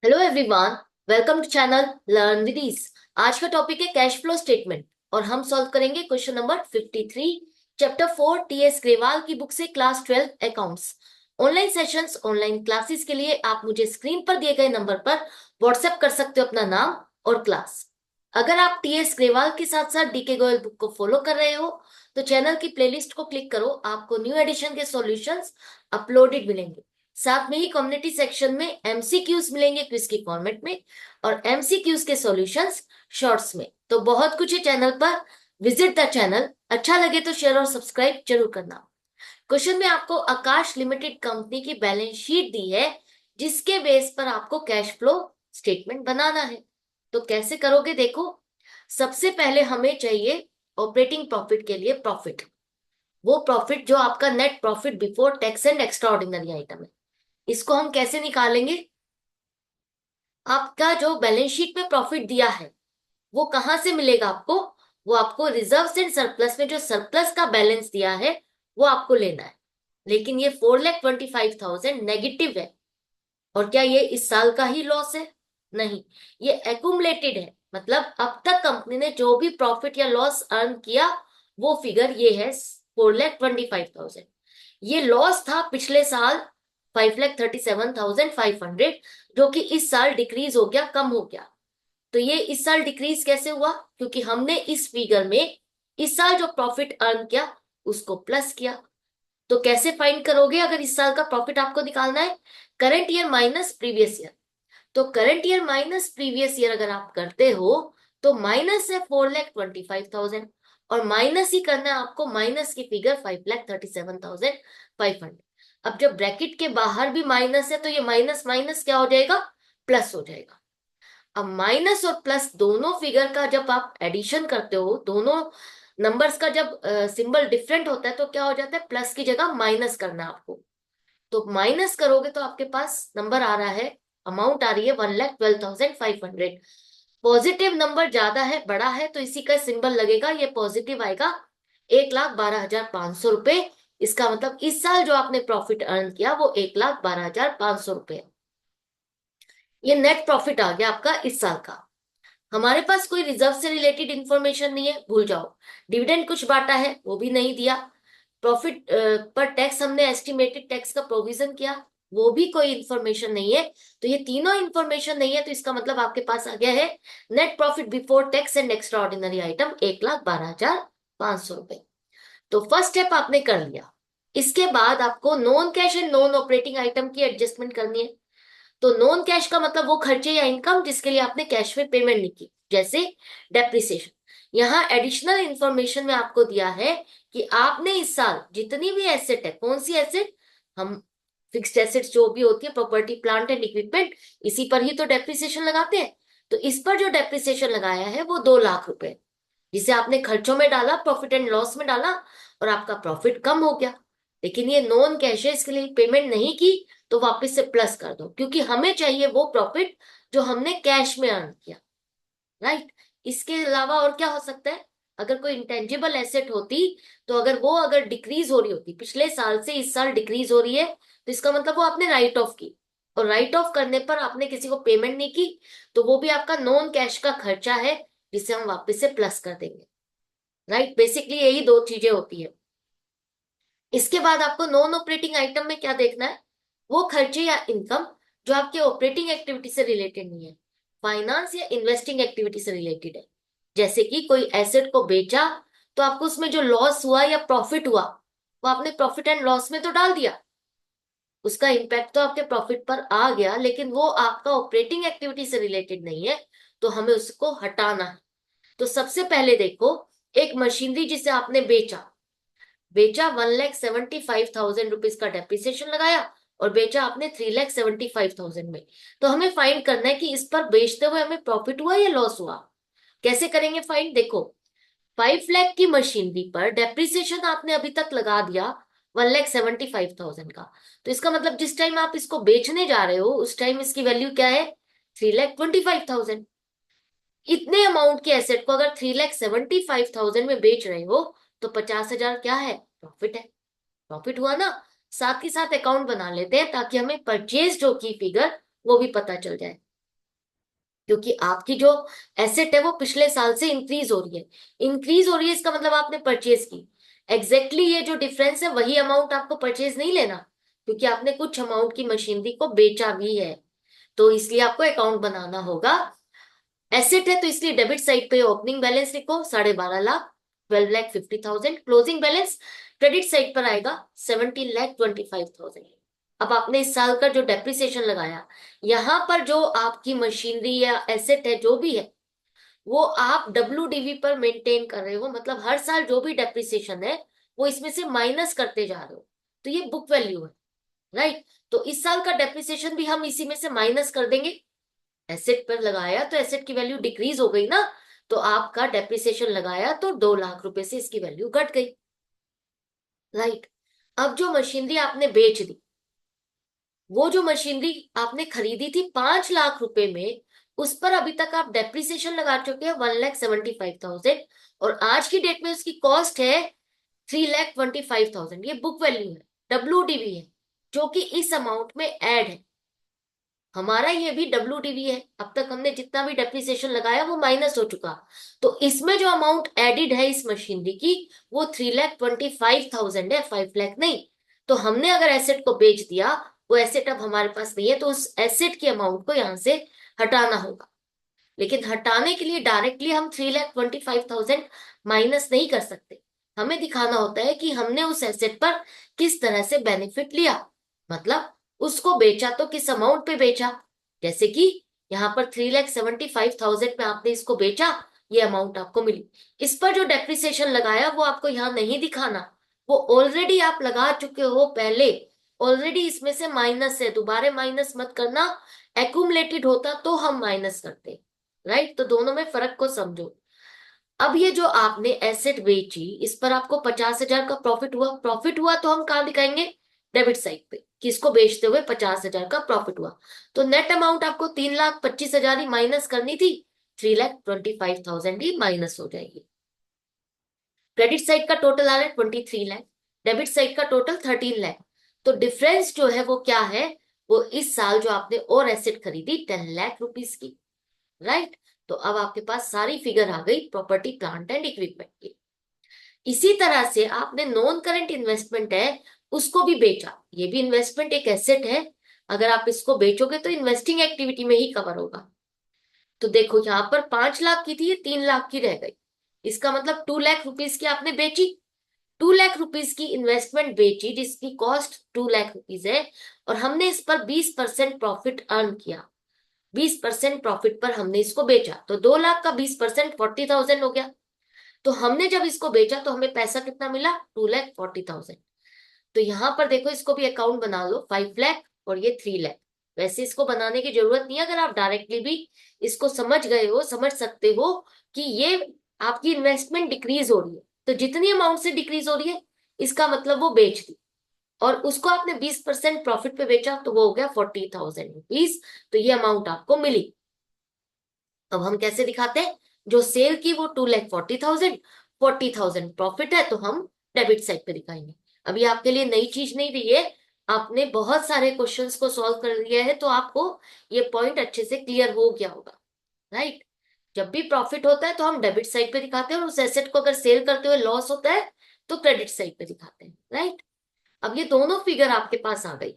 Hello everyone, welcome to channel learn with ease. आज का topic है कैश फ्लो स्टेटमेंट और हम सॉल्व करेंगे question number 53, chapter 4 TS Grewal की बुक से, class 12 accounts. Online sessions, online classes के लिए आप मुझे स्क्रीन पर दिए गए नंबर पर व्हाट्सएप कर सकते हो अपना नाम और क्लास। अगर आप टीएस ग्रेवाल के साथ साथ डीके गोयल बुक को फॉलो कर रहे हो तो चैनल की प्लेलिस्ट को क्लिक करो, आपको न्यू एडिशन के सॉल्यूशंस अपलोडेड मिलेंगे। साथ में ही कम्युनिटी सेक्शन में एमसीक्यूज मिलेंगे क्विज की फॉर्मेट में, और एमसीक्यूज के सॉल्यूशंस शॉर्ट्स में। तो बहुत कुछ है चैनल पर, विजिट द चैनल। अच्छा लगे तो शेयर और सब्सक्राइब जरूर करना। क्वेश्चन में आपको आकाश लिमिटेड कंपनी की बैलेंस शीट दी है जिसके बेस पर आपको कैश फ्लो स्टेटमेंट बनाना है। तो कैसे करोगे देखो। सबसे पहले हमें चाहिए ऑपरेटिंग प्रॉफिट के लिए प्रॉफिट, वो प्रॉफिट जो आपका net profit before tax and extra ordinary item है। इसको हम कैसे निकालेंगे। आपका जो बैलेंस शीट में प्रॉफिट दिया है वो कहां से मिलेगा आपको। वो आपको रिजर्व एंड सरप्लस में जो सरप्लस का बैलेंस दिया है वो आपको लेना है। लेकिन ये 4,25,000 नेगेटिव है। और क्या ये इस साल का ही लॉस है? नहीं, ये एक्यूमुलेटेड है। मतलब अब तक कंपनी ने जो भी प्रॉफिट या लॉस अर्न किया वो फिगर ये है, 4,25,000। ये लॉस था पिछले साल 5,37,500, जो कि इस साल डिक्रीज हो गया, कम हो गया। तो ये इस साल डिक्रीज कैसे हुआ? क्योंकि हमने इस फिगर में इस साल जो प्रॉफिट अर्न किया उसको प्लस किया। तो कैसे फाइंड करोगे अगर इस साल का प्रॉफिट आपको निकालना है? Current year minus previous year. तो current year minus previous year अगर आप करते हो तो माइनस है 4,25,000, और माइनस ही करना है आपको माइनस की फिगर 5,37,500। अब जब ब्रैकेट के बाहर भी माइनस है तो ये माइनस माइनस क्या हो जाएगा? प्लस हो जाएगा। अब माइनस और प्लस दोनों फिगर का जब आप एडिशन करते हो, दोनों नंबर्स का जब सिंबल डिफरेंट होता है तो क्या हो जाता है? प्लस की जगह माइनस करना है आपको। तो माइनस करोगे तो आपके पास नंबर आ रहा है, अमाउंट आ रही है 1,12,500। पॉजिटिव नंबर ज्यादा है, बड़ा है, तो इसी का सिंबल लगेगा, ये पॉजिटिव आएगा। 1,12,500 रुपए। इसका मतलब इस साल जो आपने प्रॉफिट अर्न किया वो 1,12,500 रुपए। ये नेट प्रॉफिट आ गया आपका इस साल का। हमारे पास कोई रिजर्व से रिलेटेड इंफॉर्मेशन नहीं है, भूल जाओ। डिविडेंड कुछ बांटा है वो भी नहीं दिया। प्रॉफिट पर टैक्स हमने एस्टिमेटेड टैक्स का प्रोविजन किया, वो भी कोई इंफॉर्मेशन नहीं है। तो ये तीनों इंफॉर्मेशन नहीं है, तो इसका मतलब आपके पास आ गया है net profit before tax and extra ordinary item 1,12,500 रुपए। तो फर्स्ट स्टेप आपने कर लिया। इसके बाद आपको non cash and non operating item की एडजस्टमेंट करनी है। तो नॉन कैश का मतलब वो खर्चे या इनकम जिसके लिए आपने कैश में पेमेंट नहीं की, जैसे डेप्रिसिएशन। यहाँ एडिशनल इंफॉर्मेशन में आपको दिया है कि आपने इस साल जितनी भी एसेट है, कौन सी एसेट, हम फिक्स्ड एसेट्स जो भी होती है, प्रॉपर्टी प्लांट एंड इक्विपमेंट, इसी पर ही तो डेप्रिसिएशन लगाते हैं। तो इस पर जो डेप्रिसिएशन लगाया है वो 2 लाख रुपए, जिसे आपने खर्चों में डाला, प्रॉफिट एंड लॉस में डाला, और आपका प्रॉफिट कम हो गया। लेकिन ये नॉन कैश है, इसके लिए पेमेंट नहीं की, तो वापस से प्लस कर दो, क्योंकि हमें चाहिए वो प्रॉफिट जो हमने कैश में अर्न किया। राइट। इसके अलावा और क्या हो सकता है? अगर कोई इंटेंजिबल एसेट होती, तो अगर डिक्रीज हो रही होती, पिछले साल से इस साल डिक्रीज हो रही है, तो इसका मतलब वो आपने राइट ऑफ की, और राइट ऑफ करने पर आपने किसी को पेमेंट नहीं की, तो वो भी आपका नॉन कैश का खर्चा है, जिसे हम वापस से प्लस कर देंगे। राइट, बेसिकली यही दो चीजें होती है। इसके बाद आपको नॉन ऑपरेटिंग आइटम में क्या देखना है? वो खर्चे या इनकम जो आपके ऑपरेटिंग एक्टिविटी से रिलेटेड नहीं है, फाइनेंस या इन्वेस्टिंग एक्टिविटी से रिलेटेड है। जैसे कि कोई एसेट को बेचा तो आपको उसमें जो लॉस हुआ या प्रॉफिट हुआ वो आपने प्रॉफिट एंड लॉस में तो डाल दिया, उसका इम्पैक्ट तो आपके प्रॉफिट पर आ गया, लेकिन वो आपका ऑपरेटिंग एक्टिविटी से रिलेटेड नहीं है, तो हमें उसको हटाना है। तो सबसे पहले देखो, एक मशीनरी जिसे आपने बेचा, 1,75,000 रुपीज का डेप्रिसिएशन लगाया, और बेचा आपने 3,75,000 में। तो हमें फाइंड करना है कि इस पर बेचते हुए हमें प्रॉफिट हुआ या लॉस हुआ। कैसे करेंगे फाइंड? देखो, 5 लाख की मशीनरी पर डेप्रिसिएशन आपने अभी तक लगा दिया 1,75,000 का। तो इसका मतलब जिस टाइम आप इसको बेचने जा रहे हो उस टाइम इसकी वैल्यू क्या है? 3,25,000। इतने अमाउंट के एसेट को अगर 3,75,000 में बेच रहे हो तो 50,000 क्या है? प्रॉफिट है। प्रॉफिट हुआ ना। साथ ही साथ अकाउंट बना लेते हैं ताकि हमें परचेज जो की फिगर वो भी पता चल जाए। क्योंकि आपकी जो एसेट है वो पिछले साल से इंक्रीज हो रही है। इंक्रीज हो रही है इसका मतलब आपने परचेज की। एग्जैक्टली ये जो डिफरेंस है वही अमाउंट आपको परचेज नहीं लेना, क्योंकि आपने कुछ अमाउंट की मशीनरी को बेचा भी है। तो इसलिए आपको अकाउंट बनाना होगा। एसेट है तो इसलिए डेबिट साइड पे ओपनिंग बैलेंस लिखो 12.5 lakh, 12,50,000। Closing balance credit side पर आएगा 17,25,000। अब आपने इस साल का जो डेप्रिसिएशन लगाया, यहाँ पर जो आपकी मशीनरी या एसेट है जो भी है वो आप डब्ल्यूडीवी पर मेंटेन कर रहे हो, मतलब हर साल जो भी डेप्रिसिएशन है वो इसमें से माइनस करते जा रहे हो। तो ये बुक वैल्यू है, राइट। तो इस साल का डेप्रिसिएशन भी हम इसी में से माइनस कर देंगे। एसेट पर लगाया तो एसेट की वैल्यू डिक्रीज हो गई ना, तो आपका डेप्रिसिएशन लगाया तो 2 लाख रुपए से इसकी वैल्यू घट गई, राइट। अब जो मशीनरी आपने बेच दी, वो जो मशीनरी आपने खरीदी थी 5 लाख रुपए में, उस पर अभी तक आप डेप्रिसिएशन लगा चुके हैं 1,75,000, और आज की डेट में उसकी कॉस्ट है 3,25,000। ये बुक वैल्यू है, डब्ल्यूडीवी है, जो कि इस अमाउंट में ऐड है। हमारा ये भी डब्ल्यूडीवी है, अब तक हमने जितना भी डेप्रिसिएशन लगाया वो माइनस हो चुका। तो इसमें जो अमाउंट एडिड है इस मशीनरी की, वो 3,25,000 है, 5 लाख नहीं। तो हमने अगर एसेट को बेच दिया, वो एसेट अब हमारे पास नहीं है, तो उस एसेट की अमाउंट को यहाँ से हटाना होगा। लेकिन हटाने के लिए डायरेक्टली हम 3,25,000 माइनस नहीं कर सकते। हमें दिखाना होता है कि हमने उस एसेट पर किस तरह से बेनिफिट लिया, मतलब उसको बेचा तो किस अमाउंट पे बेचा। जैसे कि यहाँ पर 3,75,000 में आपने इसको बेचा, ये अमाउंट आपको मिली। इस पर जो डेप्रिसिएशन लगाया वो आपको यहाँ नहीं दिखाना, वो ऑलरेडी आप लगा चुके हो पहले। ऑलरेडी इसमें से माइनस है, दोबारा माइनस मत करना। एक्यूमुलेटेड होता तो हम माइनस करते, राइट। तो दोनों में फर्क को समझो। अब ये जो आपने एसेट बेची, इस पर आपको 50,000 का प्रॉफिट हुआ। प्रॉफिट हुआ तो हम कहाँ दिखाएंगे, डेबिट साइड पे, किसको बेचते हुए 50,000 का प्रॉफिट हुआ। तो नेट अमाउंट आपको 3,25,000 ही माइनस करनी थी, 3,25,000 ही माइनस हो जाएगी। क्रेडिट साइड का टोटल आ रहा है 23 लाख, डेबिट साइड का टोटल 13 लाख। तो डिफरेंस जो है वो क्या है, वो इस साल जो आपने और एसेट खरीदी 10 लाख रुपीज की, राइट। तो अब आपके पास सारी फिगर आ गई प्रॉपर्टी प्लांट एंड इक्विपमेंट की। इसी तरह से आपने नॉन करंट इन्वेस्टमेंट है उसको भी बेचा, ये भी इन्वेस्टमेंट एक एसेट है। अगर आप इसको बेचोगे तो इन्वेस्टिंग एक्टिविटी में ही कवर होगा। तो देखो यहाँ पर 5 लाख की थी, ये 3 लाख की रह गई। इसका मतलब 2 लाख रुपीज की आपने बेची, 2 लाख रुपीज की इन्वेस्टमेंट बेची जिसकी कॉस्ट 2 लाख रुपीज है, और हमने इस पर 20% प्रॉफिट अर्न किया। 20% प्रॉफिट पर हमने इसको बेचा, तो 2 लाख का 20% 40,000 हो गया। तो हमने जब इसको बेचा तो हमें पैसा कितना मिला, 2,40,000। तो यहां पर देखो इसको भी अकाउंट बना लो, 5 लाख और ये 3 लाख। वैसे इसको बनाने की जरूरत नहीं है, अगर आप डायरेक्टली भी इसको समझ गए हो, समझ सकते हो कि ये आपकी इन्वेस्टमेंट डिक्रीज हो रही है। तो जितनी अमाउंट से डिक्रीज हो रही है इसका मतलब वो बेच दी, और उसको आपने 20% प्रॉफिट पे बेचा तो वो हो गया 40,000 रुपीज। तो ये अमाउंट आपको मिली। अब हम कैसे दिखाते हैं, जो सेल की वो 2,40,000, 40,000 प्रॉफिट है तो हम डेबिट साइड पे दिखाएंगे। अभी आपके लिए नई चीज नहीं रही है, आपने बहुत सारे क्वेश्चंस को सॉल्व कर लिया है, तो आपको ये पॉइंट अच्छे से क्लियर हो गया होगा, राइट। जब भी प्रॉफिट होता है तो हम डेबिट साइड पे दिखाते हैं, और उस एसेट को अगर सेल करते हुए लॉस होता है तो क्रेडिट साइड पे दिखाते हैं, राइट। अब ये दोनों फिगर आपके पास आ गई।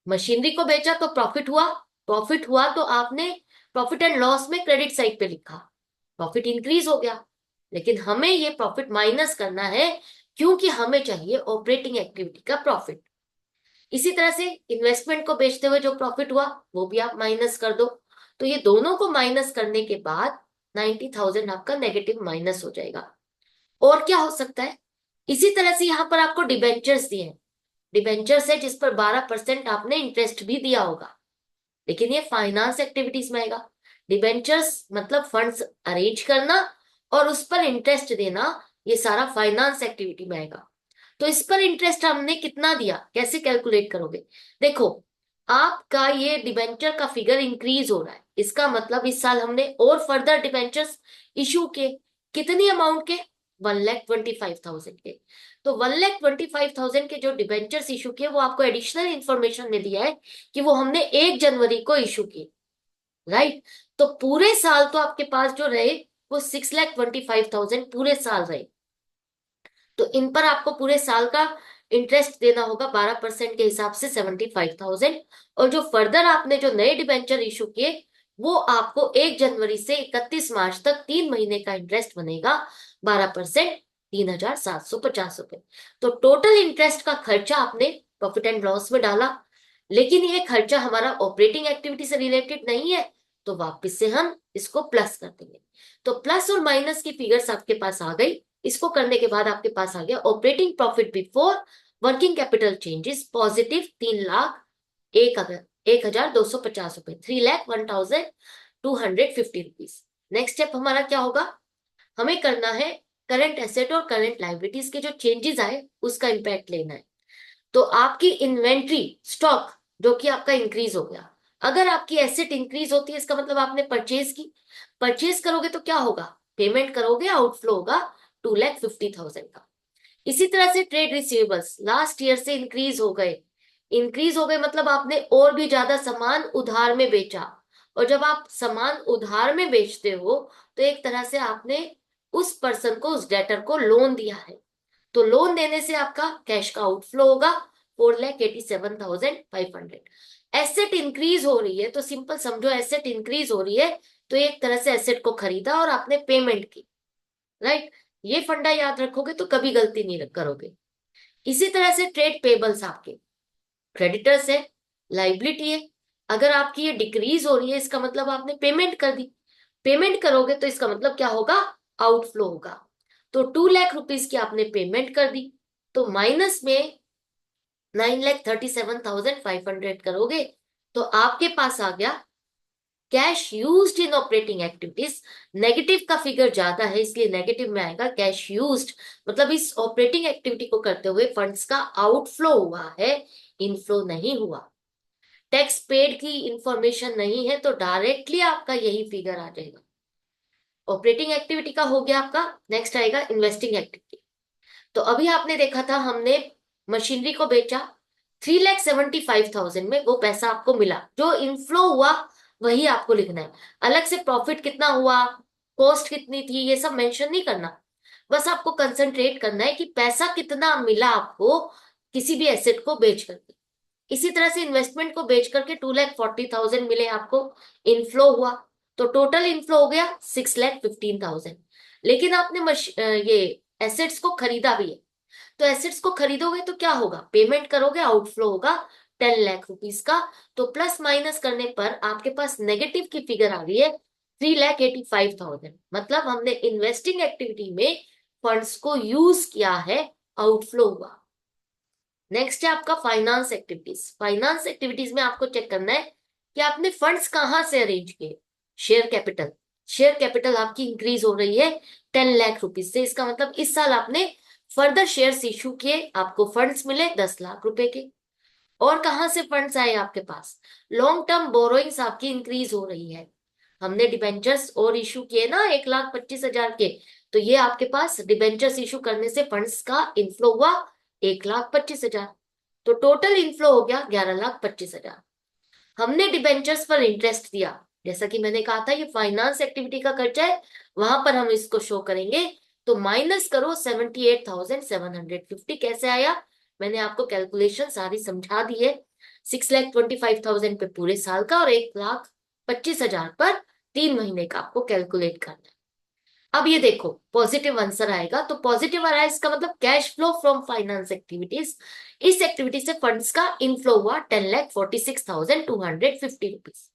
मशीनरी को बेचा तो प्रॉफिट हुआ, प्रॉफिट हुआ तो आपने प्रॉफिट एंड लॉस में क्रेडिट साइड पे लिखा, प्रॉफिट इंक्रीज हो गया। लेकिन हमें ये प्रॉफिट माइनस करना है, क्योंकि हमें चाहिए ऑपरेटिंग एक्टिविटी का प्रॉफिट। इसी तरह से इन्वेस्टमेंट को बेचते हुए जो प्रॉफिट हुआ वो भी आप माइनस कर दो। तो ये दोनों को माइनस करने के बाद 90,000 आपका नेगेटिव माइनस हो जाएगा। और क्या हो सकता है, इसी तरह से यहाँ पर आपको डिबेंचर्स दिए हैं। डिबेंचर्स है जिस पर 12% आपने इंटरेस्ट भी दिया होगा, लेकिन ये फाइनेंस एक्टिविटीज में आएगा। डिबेंचर्स मतलब फंड्स अरेंज करना और उस पर इंटरेस्ट देना, ये सारा फाइनेंस एक्टिविटी में आएगा। तो इस पर इंटरेस्ट हमने कितना दिया, कैसे कैलकुलेट करोगे, देखो आपका ये डिबेंचर का फिगर इंक्रीज हो रहा है, इसका मतलब इस साल हमने और फर्दर डिबेंचर्स इशू के, कितनी अमाउंट के, 1,25,000 के। तो 1,25,000 के जो डिबेंचर्स इशू किए वो आपको एडिशनल इंफॉर्मेशन में दिया है कि वो हमने 1 जनवरी को इशू किए, राइट। तो पूरे साल तो आपके पास जो रहे वो 6,25,000 पूरे साल रहे। तो इन पर आपको पूरे साल का इंटरेस्ट देना होगा 12% के हिसाब से 75,000। और जो फर्दर आपने जो नए डिबेंचर इशू किए वो आपको 1 जनवरी से 31 मार्च तक 3 महीने का इंटरेस्ट बनेगा 12%, 3,750 रुपए। तो टोटल इंटरेस्ट का खर्चा आपने प्रॉफिट एंड लॉस में डाला, लेकिन ये खर्चा हमारा ऑपरेटिंग एक्टिविटी से रिलेटेड नहीं है, तो वापस से हम इसको प्लस कर देंगे। तो प्लस और माइनस की फिगर्स आपके पास आ गई। इसको करने के बाद आपके पास आ गया operating profit before working capital changes positive 3,01,250 रुपए, 3,01,250 रुपीज। नेक्स्ट स्टेप हमारा क्या होगा, हमें करना है करंट एसेट और करंट लाइबिलिटीज के जो चेंजेस आए उसका इंपैक्ट लेना है। तो आपकी इन्वेंट्री स्टॉक जो कि आपका इंक्रीज हो गया, अगर आपकी एसेट इंक्रीज होती है इसका मतलब आपने परचेज की, परचेज करोगे तो क्या होगा, पेमेंट करोगे, आउटफ्लो होगा 2,50,000 का। इसी तरह से ट्रेड रिसीवेबल्स लास्ट ईयर से इंक्रीज हो गए, इंक्रीज हो गए मतलब आपने और भी ज्यादा सामान उधार में बेचा। और जब आप सामान उधार में बेचते हो तो एक तरह से आपने उस पर्सन को, उस डेटर को लोन दिया है। तो लोन देने से आपका कैश का आउटफ्लो होगा 4,87,500। एसेट इंक्रीज हो रही है तो सिंपल समझो, एसेट इंक्रीज हो रही है तो एक तरह से एसेट को खरीदा और आपने पेमेंट की, राइट। ये फंडा याद रखोगे तो कभी गलती नहीं करोगे। इसी तरह से ट्रेड पेबल्स आपके क्रेडिटर्स है, लाइबिलिटी है। अगर आपकी ये डिक्रीज हो रही है इसका मतलब आपने पेमेंट कर दी, पेमेंट करोगे तो इसका मतलब क्या होगा, आउटफ्लो होगा। तो 2 लाख रुपीज की आपने पेमेंट कर दी, तो माइनस में 9,37,500 करोगे तो आपके पास आ गया cash used in operating activities. Negative का फिगर ज्यादा है इसलिए नेगेटिव में आएगा कैश यूज्ड, मतलब इस ऑपरेटिंग एक्टिविटी को करते हुए फंड्स का आउटफ्लो हुआ है, इनफ्लो नहीं हुआ। टैक्स पेड की इंफॉर्मेशन नहीं है तो डायरेक्टली आपका यही फिगर आ जाएगा। ऑपरेटिंग एक्टिविटी का हो गया आपका। नेक्स्ट आएगा इन्वेस्टिंग एक्टिविटी। तो अभी आपने देखा था हमने मशीनरी को बेचा 3,75,000 में, वो पैसा आपको मिला, जो इनफ्लो हुआ वही आपको लिखना है। अलग से प्रॉफिट कितना हुआ, कॉस्ट कितनी थी, ये सब मेंशन नहीं करना। बस आपको कंसंट्रेट करना है कि पैसा कितना मिला आपको किसी भी एसेट को बेच करके। इसी तरह से इन्वेस्टमेंट को बेच करके 2,40,000 मिले आपको, इनफ्लो हुआ। तो टोटल इनफ्लो हो गया 6,15,000। लेकिन आपने ये एसेट्स को खरीदा भी है, तो एसेट्स को खरीदोगे तो क्या होगा, पेमेंट करोगे, आउटफ्लो होगा 10 लाख रुपीज का। तो प्लस माइनस करने पर आपके पास नेगेटिव की फिगर आ रही है 3,85,000। मतलब हमने इन्वेस्टिंग एक्टिविटी में फंड्स को यूज किया है, आउटफ्लो हुआ। नेक्स्ट है आपका फाइनेंस एक्टिविटीज। फाइनेंस एक्टिविटीज में आपको चेक करना है कि आपने फंड्स कहां से अरेंज किए। शेयर कैपिटल, शेयर कैपिटल आपकी इंक्रीज हो रही है 10 लाख रुपीज से, इसका मतलब इस साल आपने फर्दर शेयर्स इशू किए, आपको फंड्स मिले 10 लाख रुपए के। और कहां से फंड्स आए आपके पास, लॉन्ग टर्म बोरोइंग्स आपकी इंक्रीज हो रही है। हमने डिबेंचर्स और इशू किए ना 1,25,000 के, तो ये आपके पास डिबेंचर्स इशू करने से फंड्स का इनफ्लो हुआ 1,25,000। तो टोटल इनफ्लो हो गया 11,25,000। हमने डिबेंचर्स पर इंटरेस्ट दिया, जैसा कि मैंने कहा था ये फाइनेंस एक्टिविटी का खर्चा है, वहां पर हम इसको शो करेंगे। तो माइनस करो 78,750, कैसे आया, मैंने आपको कैलकुलेशन सारी समझा दी है। 6,25,000 पे पूरे साल का और 1,25,000 पर 3 महीने का आपको कैलकुलेट करना है। अब ये देखो पॉजिटिव आंसर आएगा, तो पॉजिटिव आ रहा है इसका मतलब cash flow from finance activities, इस एक्टिविटी से फंड्स का इनफ्लो हुआ 10,46,250 रुपीज।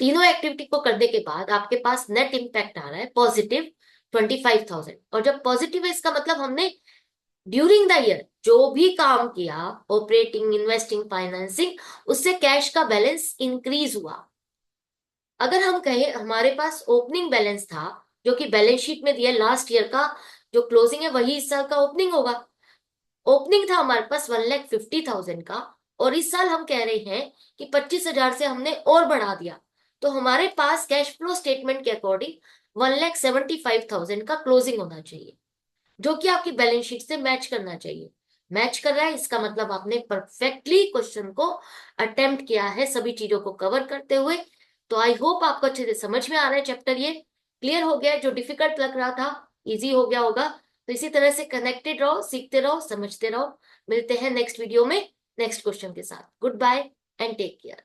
तीनों एक्टिविटी को करने के बाद आपके पास नेट इंपैक्ट आ रहा है पॉजिटिव 25,000। और जब पॉजिटिव है इसका मतलब हमने ड्यूरिंग द ईयर जो भी काम किया, ऑपरेटिंग, इन्वेस्टिंग, फाइनेंसिंग, उससे कैश का बैलेंस इंक्रीज हुआ। अगर हम कहें हमारे पास ओपनिंग बैलेंस था जो कि बैलेंस शीट में दिया लास्ट ईयर का, जो क्लोजिंग है वही इस साल का ओपनिंग होगा। ओपनिंग था हमारे पास 1,50,000 का, और इस साल हम कह रहे हैं कि 25,000 से हमने और बढ़ा दिया, तो हमारे पास कैश फ्लो स्टेटमेंट के अकॉर्डिंग 1,75,000 का क्लोजिंग होना चाहिए, जो कि आपकी बैलेंस शीट से मैच करना चाहिए। मैच कर रहा है इसका मतलब आपने परफेक्टली क्वेश्चन को अटेम्प्ट किया है, सभी चीजों को कवर करते हुए तो आई होप आपको अच्छे से समझ में आ रहा है चैप्टर, ये क्लियर हो गया है। जो डिफिकल्ट लग रहा था इजी हो गया होगा। तो इसी तरह से कनेक्टेड रहो, सीखते रहो, समझते रहो। मिलते हैं नेक्स्ट वीडियो में नेक्स्ट क्वेश्चन के साथ। Good bye and take care.